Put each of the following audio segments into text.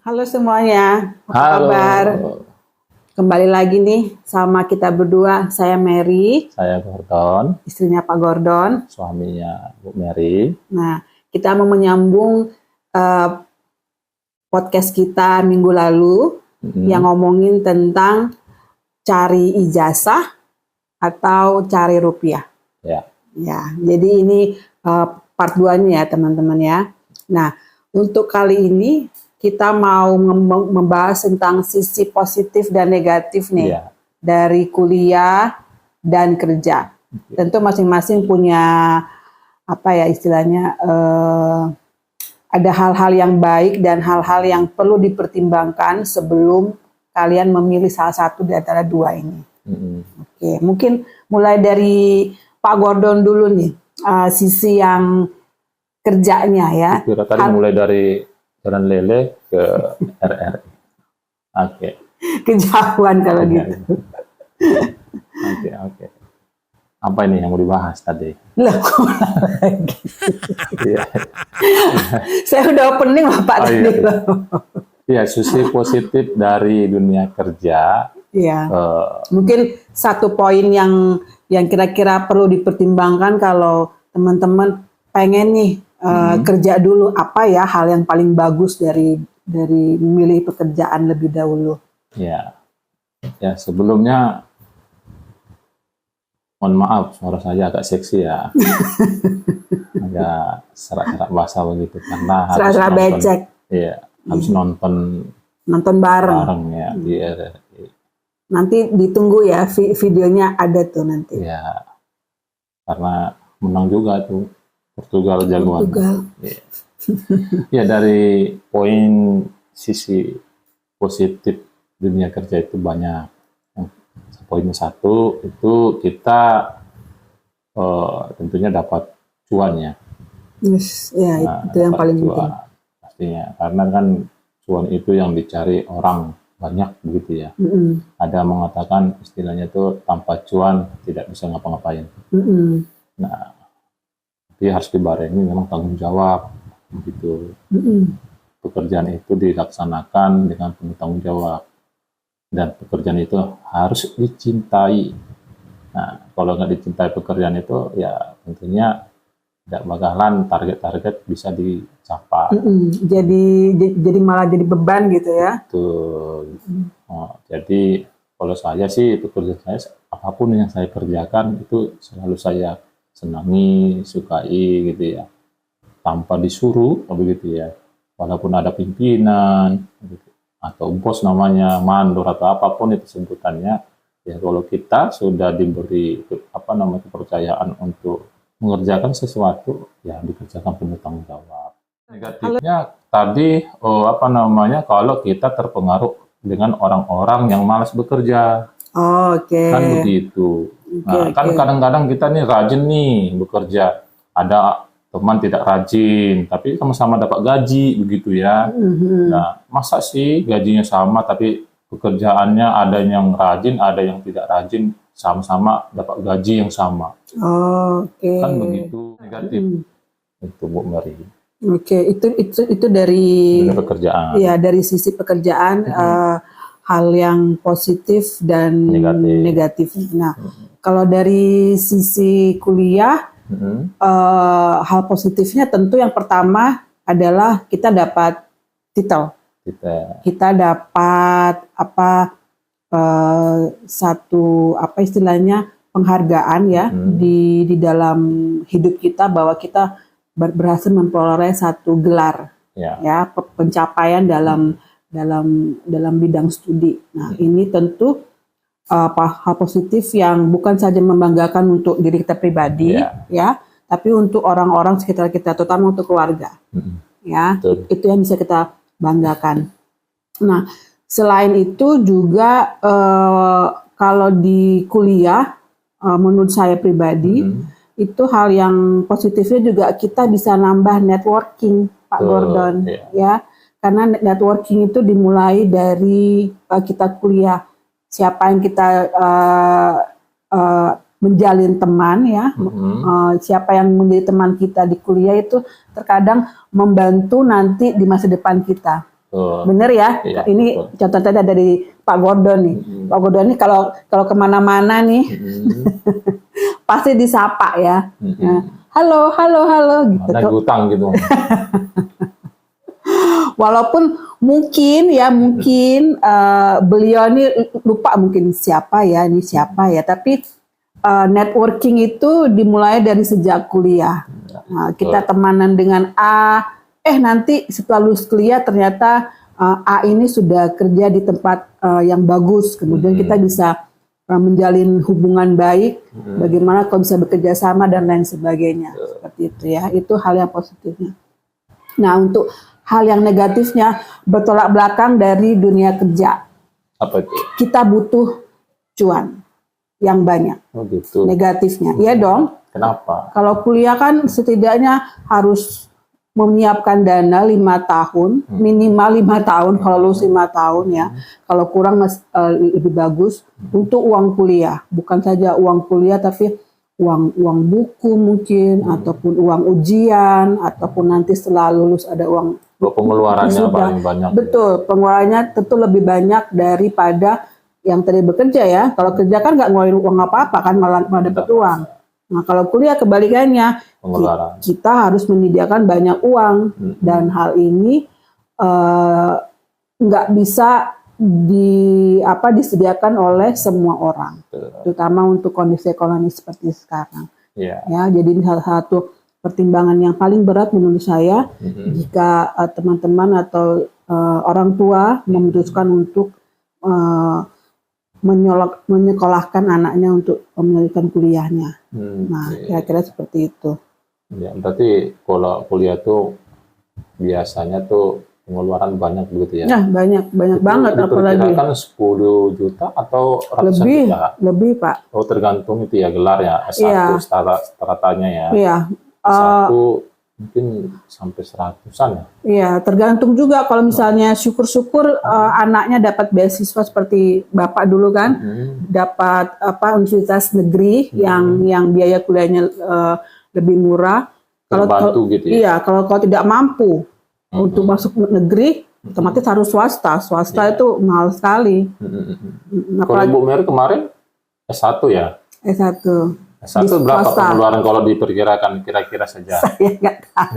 Halo semuanya, apa Halo, kabar? Kembali lagi nih sama kita berdua, saya Mary, saya Gordon, istrinya Pak Gordon. suaminya Bu Mary. Nah, kita mau menyambung eh, podcast kita minggu lalu yang ngomongin tentang cari ijazah atau cari rupiah. Ya, Ya, jadi ini part 2-nya ya teman-teman ya. Nah, untuk kali ini kita mau membahas tentang sisi positif dan negatif nih ya, dari kuliah dan kerja. Tentu masing-masing punya apa ya istilahnya ada hal-hal yang baik dan hal-hal yang perlu dipertimbangkan sebelum kalian memilih salah satu di antara dua ini. Oke, mungkin mulai dari Pak Gordon dulu nih, sisi yang kerjanya ya. kira tadi mulai dari Jalan Lele ke RRI. Oke. Kejauhan kalau gitu. Oke. Apa ini yang mau dibahas tadi? Lah, kok lagi? Iya. Saya udah opening Bapak tadi. Iya, sisi positif dari dunia kerja. Iya. Mungkin satu poin yang kira-kira perlu dipertimbangkan kalau teman-teman pengen nih kerja dulu, apa ya hal yang paling bagus dari memilih pekerjaan lebih dahulu. Ya, sebelumnya mohon maaf suara saya agak seksi ya, agak serak-serak bahasa begitu karena harus Serasa becek. Iya, harus nonton bareng ya di RRI. Nanti ditunggu ya videonya ada tuh nanti. Ya, karena menang juga tuh Portugal jagoan. Ya, dari poin sisi positif dunia kerja itu banyak. Poin satu itu kita tentunya dapat cuan ya. Ya, itu yang paling penting. Pastinya, karena kan cuan itu yang dicari orang banyak begitu ya. Ada mengatakan istilahnya itu tanpa cuan tidak bisa ngapa-ngapain. Nah, dia harus dibarengi memang tanggung jawab begitu. Pekerjaan itu dilaksanakan dengan penuh tanggung jawab dan pekerjaan itu harus dicintai. Nah, kalau nggak dicintai pekerjaan itu ya tentunya tidak bakalan target-target bisa dicapai. Jadi malah jadi beban gitu ya. Betul. Jadi kalau saya sih pekerjaan saya apapun yang saya kerjakan itu selalu saya senangi, sukai gitu ya, tanpa disuruh begitu ya, walaupun ada pimpinan gitu, atau bos namanya, mandor atau apapun itu sebutannya ya, kalau kita sudah diberi kepercayaan untuk mengerjakan sesuatu ya dikerjakan penuh tanggung jawab. Negatifnya tadi kalau kita terpengaruh dengan orang-orang yang malas bekerja. Kan begitu. Nah, kadang-kadang kita nih rajin nih bekerja. Ada teman tidak rajin, tapi sama-sama dapat gaji begitu ya. Nah, masa sih gajinya sama tapi pekerjaannya ada yang rajin, ada yang tidak rajin, sama-sama dapat gaji yang sama. Kan begitu negatif. Itu Bu Mary. Itu dari pekerjaan. Ya, dari sisi pekerjaan hal yang positif dan negatif. Nah, kalau dari sisi kuliah, hal positifnya tentu yang pertama adalah kita dapat titel. Kita dapat satu istilahnya penghargaan ya di dalam hidup kita bahwa kita berhasil memperoleh satu gelar ya pencapaian dalam bidang studi. Nah, ini tentu hal positif yang bukan saja membanggakan untuk diri kita pribadi ya, tapi untuk orang-orang sekitar kita, terutama untuk keluarga. Ya, itu yang bisa kita banggakan. Nah, selain itu juga kalau di kuliah menurut saya pribadi itu hal yang positifnya juga kita bisa nambah networking, Pak Gordon ya. Karena networking itu dimulai dari kita kuliah. Siapa yang kita menjalin teman ya, siapa yang menjadi teman kita di kuliah itu terkadang membantu nanti di masa depan kita. Bener ya? Iya, ini betul. Contohnya dari Pak Gordon nih. Pak Gordon ini kalau kemana-mana nih pasti disapa ya. Halo gitu. Naik utang gitu. Walaupun mungkin beliau ini lupa mungkin siapa ya, tapi networking itu dimulai dari sejak kuliah. Nah, kita temanan dengan A, nanti setelah lulus kuliah ternyata A ini sudah kerja di tempat yang bagus, kemudian kita bisa menjalin hubungan baik, bagaimana kalau bisa bekerja sama dan lain sebagainya, seperti itu ya. Itu hal yang positifnya. Nah, untuk hal yang negatifnya, bertolak belakang dari dunia kerja. Apa itu? Kita butuh cuan yang banyak. Oh gitu. Negatifnya, iya dong. Kenapa? Kalau kuliah kan setidaknya harus menyiapkan dana 5 tahun, minimal 5 tahun, kalau lulus 5 tahun ya. Kalau kurang lebih bagus untuk uang kuliah. Bukan saja uang kuliah, tapi uang buku mungkin, ataupun uang ujian, ataupun nanti setelah lulus ada uang pengeluarannya paling banyak. Betul, pengeluarannya tentu lebih banyak daripada yang tadi bekerja ya. Kalau kerja kan nggak ngeluarin uang apa-apa kan, malah dapat uang. Nah, kalau kuliah kebalikannya, kita harus menyediakan banyak uang, dan hal ini nggak bisa disediakan oleh semua orang, terutama untuk kondisi ekonomi seperti sekarang. Ya, jadi salah satu pertimbangan yang paling berat menurut saya jika teman-teman atau orang tua memutuskan untuk menyekolahkan anaknya untuk melanjutkan kuliahnya. Nah, kira-kira seperti itu. Ya, berarti kalau kuliah tuh biasanya tuh pengeluaran banyak begitu ya? Nah, banyak banget. Apalagi diperkirakan 10 juta atau ratusan juta? Lebih, Pak. Oh, tergantung itu ya gelar ya, S1 staratanya ya. Iya. S1 mungkin sampai 100-an ya? Iya, tergantung juga. Kalau misalnya syukur-syukur anaknya dapat beasiswa seperti Bapak dulu kan, dapat universitas negeri yang biaya kuliahnya lebih murah. Terbantu gitu ya? Iya, kalau tidak mampu untuk masuk negeri, otomatis harus swasta. Swasta itu mahal sekali. Kalau Ibu Mary kemarin S1 ya? S1. S1 berapa pengeluaran kalau diperkirakan kira-kira saja? Saya nggak tahu.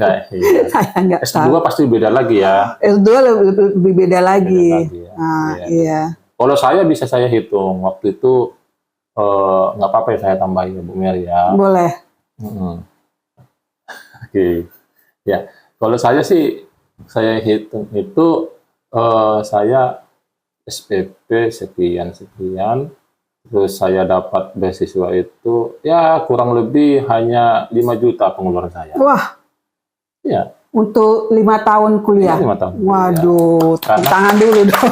Saya nggak tahu. S2 pasti beda lagi ya? S2 lebih beda lagi. Iya. Kalau saya bisa saya hitung. Waktu itu nggak apa-apa ya saya tambahin ya Bu Mary ya? Boleh. Oke. Ya, kalau saya sih, saya hitung itu saya SPP sekian, terus saya dapat beasiswa itu ya kurang lebih hanya 5 juta pengeluaran saya. Wah. Iya. Untuk 5 tahun kuliah. 5 tahun. Waduh, tangan dulu dong.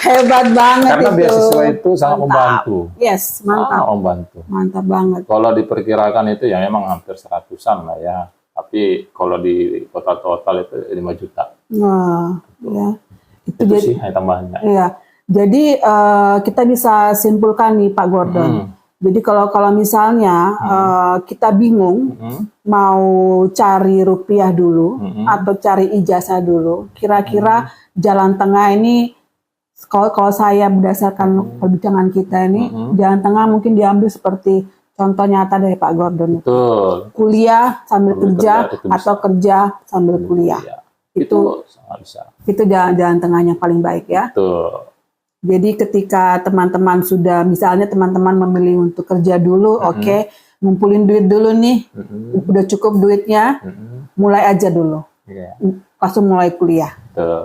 Hebat banget. Karena itu. Beasiswa itu sangat membantu. Yes, mantap. Membantu. Mantap banget. Kalau diperkirakan itu ya memang hampir 100-an lah ya. Tapi kalau di total itu 5 juta. Wah, ya. Itu sih tambahannya. Iya. Jadi kita bisa simpulkan nih Pak Gordon. Jadi kalau misalnya kita bingung mau cari rupiah dulu atau cari ijazah dulu, kira-kira jalan tengah ini kalau saya berdasarkan perbincangan kita ini, jalan tengah mungkin diambil seperti contoh nyata dari Pak Gordon. Betul. Kuliah sambil kerja atau kerja sambil kuliah. Itu bisa. Itu jalan tengahnya paling baik ya. Betul. Jadi ketika teman-teman sudah, misalnya teman-teman memilih untuk kerja dulu, oke, ngumpulin duit dulu nih, udah cukup duitnya, mulai aja dulu, langsung mulai kuliah,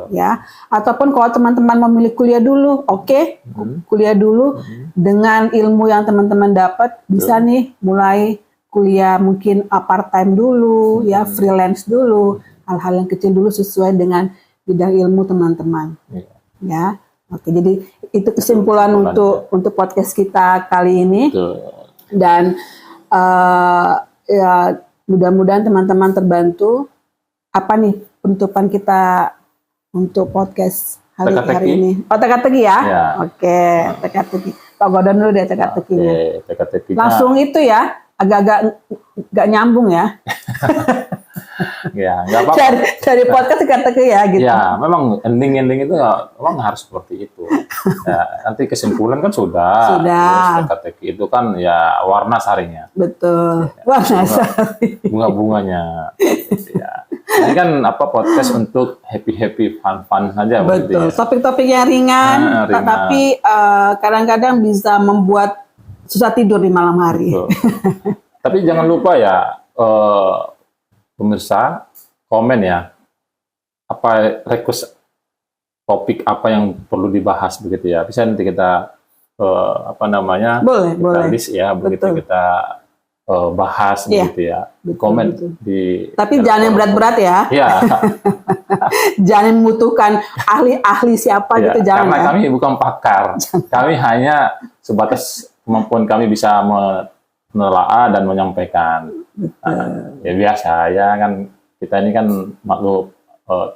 ya. Ataupun kalau teman-teman memilih kuliah dulu, oke, kuliah dulu, dengan ilmu yang teman-teman dapat, bisa nih mulai kuliah mungkin part time dulu, ya, freelance dulu, hal-hal yang kecil dulu sesuai dengan bidang ilmu teman-teman, ya. Oke, jadi itu kesimpulan untuk podcast kita kali ini. Dan ya mudah-mudahan teman-teman terbantu. Apa nih penutupan kita untuk podcast hari ini? Oh, teka-teki ya? Oke, teka-teki. Pak Gordon dulu deh teka-tekinya. Teka-tekinya. Langsung itu ya, agak-agak nggak nyambung ya. Ya, nggak apa-apa. Dari podcast teka-teki ya gitu. Ya, memang ending itu memang harus seperti itu. Ya, nanti kesimpulan kan sudah. Terus teka-teki itu kan ya warna sarinya. Betul. Ya, warna sari. Bunga-bunganya. Gitu ya. Ini kan podcast untuk happy fun saja. Betul. Ya. Topik-topiknya ringan. Tapi kadang-kadang bisa membuat susah tidur di malam hari. Tapi jangan lupa ya, pemirsa, komen ya, apa request topik apa yang perlu dibahas begitu ya. Bisa nanti kita boleh. list ya, begitu kita bahas begitu ya. Komen di. Tapi jangan yang berat-berat ya. Iya. Jangan membutuhkan ahli gitu, jangan. Karena kami bukan pakar, kami hanya sebatas kemampuan kami bisa menelaah dan menyampaikan. Ya biasa ya kan, kita ini kan makhluk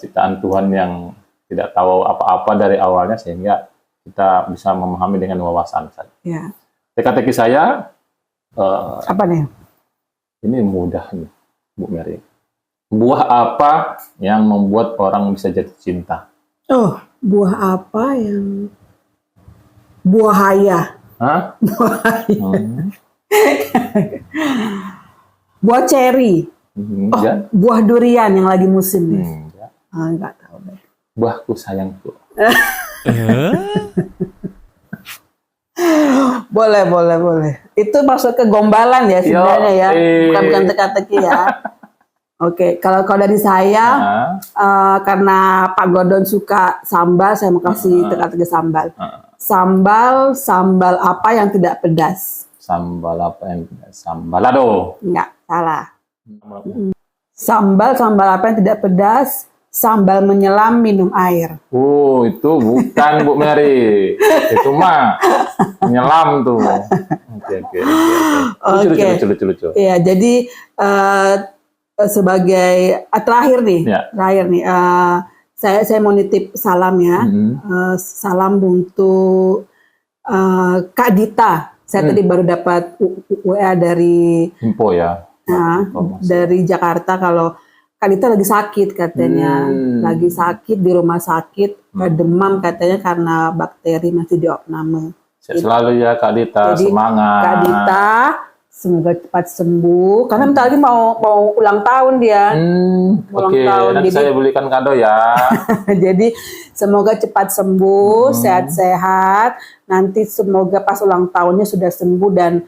ciptaan Tuhan yang tidak tahu apa-apa dari awalnya, sehingga kita bisa memahami dengan wawasan saja. Ya. Teka-teki saya apa nih? Ini mudah nih, Bu Mary. Buah apa yang membuat orang bisa jatuh cinta? Oh, buah apa yang buahaya? Hah? Buah ceri. Buah durian yang lagi musim nih. Enggak tahu deh. Buahku sayangku. Boleh. Itu masuk ke gombalan ya sebenarnya ya. Bukan teka-teki ya. Oke, kalau dari saya karena Pak Gordon suka sambal, saya mau kasih teka-teki sambal. Sambal apa yang tidak pedas? Sambal apa yang tidak sambalado? Enggak, salah. Sambal apa yang tidak pedas? Sambal menyelam minum air. Oh, itu bukan Bu Mary. Itu mah menyelam tuh. Oke. Lucu. Iya, jadi sebagai terakhir nih. Saya mau nitip salam ya. Salam untuk Kak Dita. Saya tadi baru dapat WA dari info ya. Dari Jakarta kalau Kak Dita lagi sakit katanya. Lagi sakit di rumah sakit, demam katanya karena bakteri masih di opname. Selalu ya Kak Dita, jadi, semangat. Kak Dita, semoga cepat sembuh. Karena bentar lagi mau ulang tahun dia. Oke, nanti saya belikan kado ya. Jadi semoga cepat sembuh, sehat-sehat. Nanti semoga pas ulang tahunnya sudah sembuh dan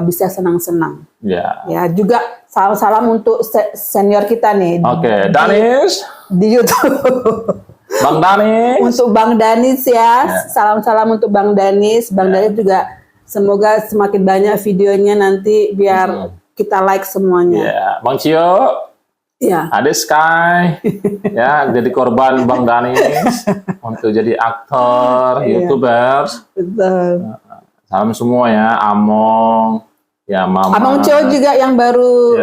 bisa senang-senang. Ya, juga salam untuk senior kita nih. Oke, Danis di YouTube. Bang Danis. Untuk Bang Danis ya. Salam-salam untuk Bang Danis. Bang Danis juga semoga semakin banyak videonya nanti biar kita like semuanya. Bang Cio. Ada Sky. Jadi korban Bang Danis untuk jadi aktor, YouTubers. Betul. Salam semua ya, Among, ya Mama. Among Cio juga yang baru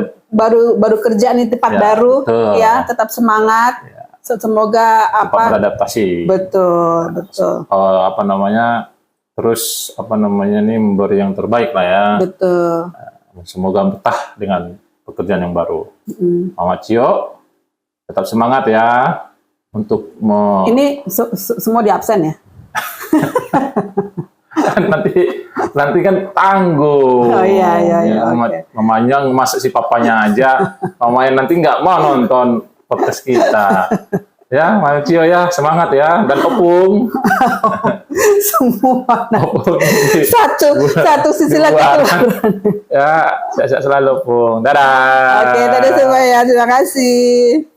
kerja nih, tempat baru, betul. Ya tetap semangat. Semoga beradaptasi. Betul. Terus nih memberi yang terbaik lah ya. Betul. Semoga betah dengan pekerjaan yang baru. Mama Cio, tetap semangat ya untuk Ini semua di absen ya. nanti kan tangguh. Oh iya. Mamanya masak si papanya aja. Mamanya nanti nggak mau nonton podcast kita. Ya, Mama Cio ya, semangat ya, dan Opung. Semua satu sisi lagi. Ya, sehat-sehat selalu, Opung. Dadah. Oke, dadah semua ya, terima kasih.